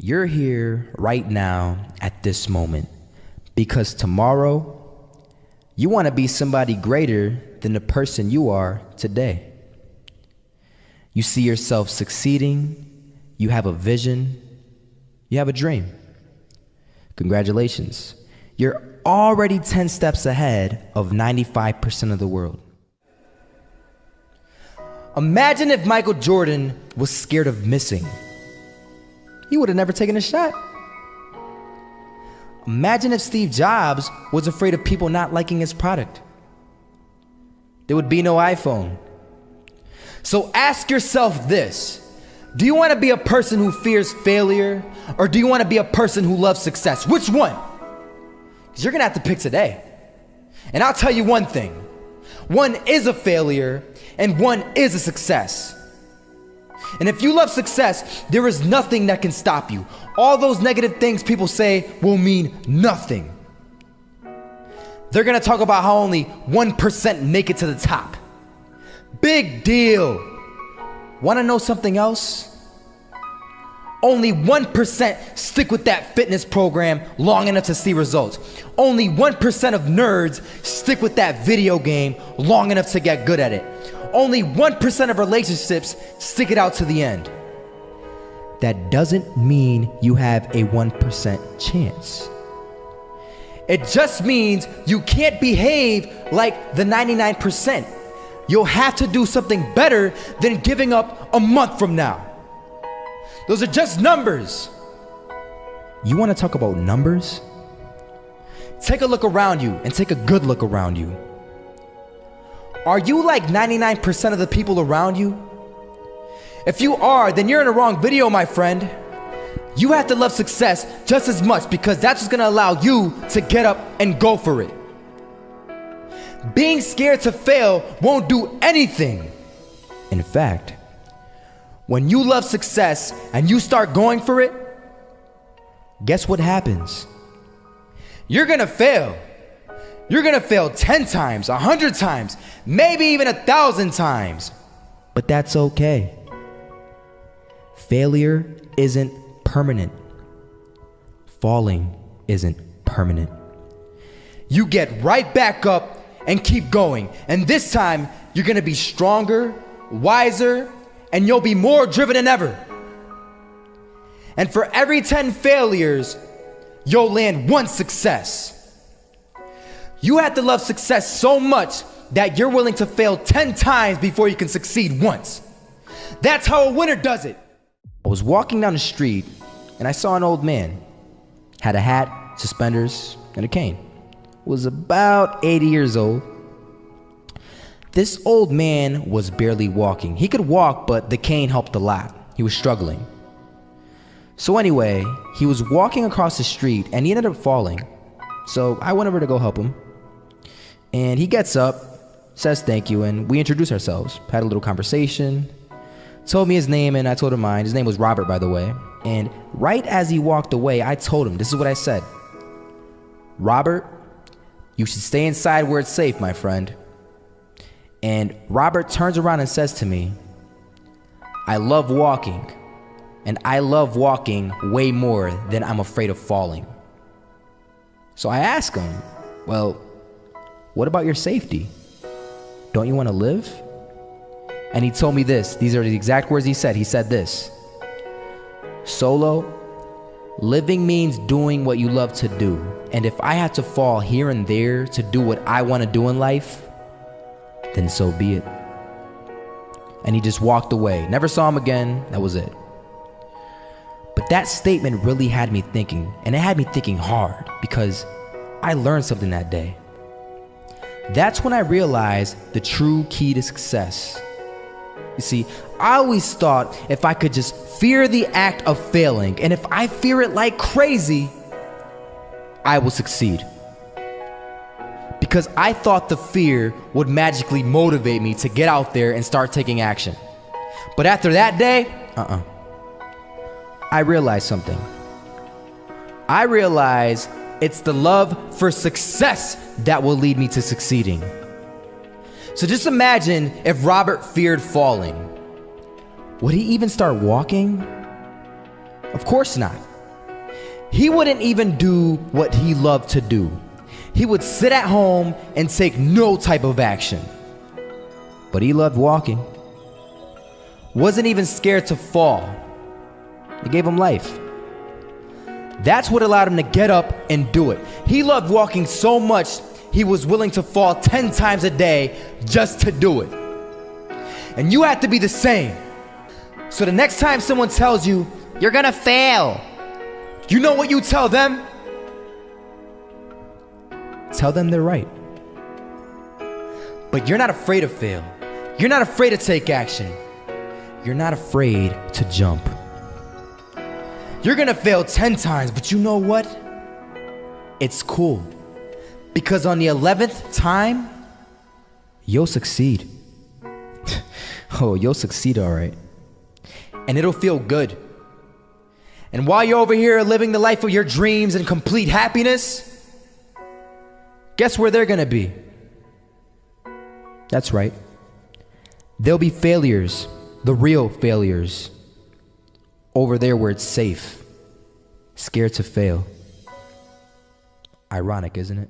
You're here right now at this moment because tomorrow you want to be somebody greater than the person you are today. You see yourself succeeding, you have a vision, you have a dream. Congratulations. You're already 10 steps ahead of 95% of the world. Imagine if Michael Jordan was scared of missing. He would have never taken a shot. Imagine if Steve Jobs was afraid of people not liking his product. There would be no iPhone. So ask yourself this: do you want to be a person who fears failure, or do you want to be a person who loves success? Which one? Because you're going to have to pick today. And I'll tell you one thing: one is a failure and one is a success. And if you love success, there is nothing that can stop you. All those negative things people say will mean nothing. They're gonna talk about how only 1% make it to the top. Big deal. Wanna know something else? Only 1% stick with that fitness program long enough to see results. Only 1% of nerds stick with that video game long enough to get good at it. Only 1% of relationships stick it out to the end. That doesn't mean you have a 1% chance. It just means you can't behave like the 99%. You'll have to do something better than giving up a month from now. Those are just numbers. You want to talk about numbers? Take a look around you and take a good look around you. Are you like 99% of the people around you? If you are, then you're in the wrong video, my friend. You have to love success just as much because that's what's gonna allow you to get up and go for it. Being scared to fail won't do anything. In fact, when you love success and you start going for it, guess what happens? You're gonna fail. You're gonna fail 10 times, 100 times, maybe even 1,000 times. But that's okay. Failure isn't permanent. Falling isn't permanent. You get right back up and keep going. And this time, you're gonna be stronger, wiser, and you'll be more driven than ever. And for every 10 failures, you'll land one success. You have to love success so much that you're willing to fail 10 times before you can succeed once. That's how a winner does it. I was walking down the street and I saw an old man. Had a hat, suspenders, and a cane. Was about 80 years old. This old man was barely walking. He could walk, but the cane helped a lot. He was struggling. So anyway, he was walking across the street and he ended up falling. So I went over to go help him. And he gets up, says thank you, and we introduced ourselves. Had a little conversation. Told me his name and I told him mine. His name was Robert, by the way. And right as he walked away, I told him, this is what I said: Robert, you should stay inside where it's safe, my friend. And Robert turns around and says to me, I love walking, and I love walking way more than I'm afraid of falling. So I asked him, well, what about your safety? Don't you want to live? And he told me this. These are the exact words he said. He said this: Solo, living means doing what you love to do. And if I have to fall here and there to do what I want to do in life, then so be it. And he just walked away. Never saw him again. That was it. But that statement really had me thinking, and it had me thinking hard because I learned something that day. That's when I realized the true key to success. You see, I always thought if I could just fear the act of failing, and if I fear it like crazy, I will succeed. Because I thought the fear would magically motivate me to get out there and start taking action. But after that day, I realized something. I realized it's the love for success that will lead me to succeeding. So just imagine if Robert feared falling. Would he even start walking? Of course not. He wouldn't even do what he loved to do. He would sit at home and take no type of action. But he loved walking. Wasn't even scared to fall. It gave him life. That's what allowed him to get up and do it. He loved walking so much, he was willing to fall 10 times a day just to do it. And you have to be the same. So the next time someone tells you, you're gonna fail, you know what you tell them? Tell them they're right. But you're not afraid to fail. You're not afraid to take action. You're not afraid to jump. You're gonna fail 10 times, but you know what? It's cool. Because on the 11th time, you'll succeed. Oh, you'll succeed all right. And it'll feel good. And while you're over here living the life of your dreams and complete happiness, guess where they're gonna be? That's right. They'll be failures, the real failures. Over there where it's safe, scared to fail. Ironic, isn't it?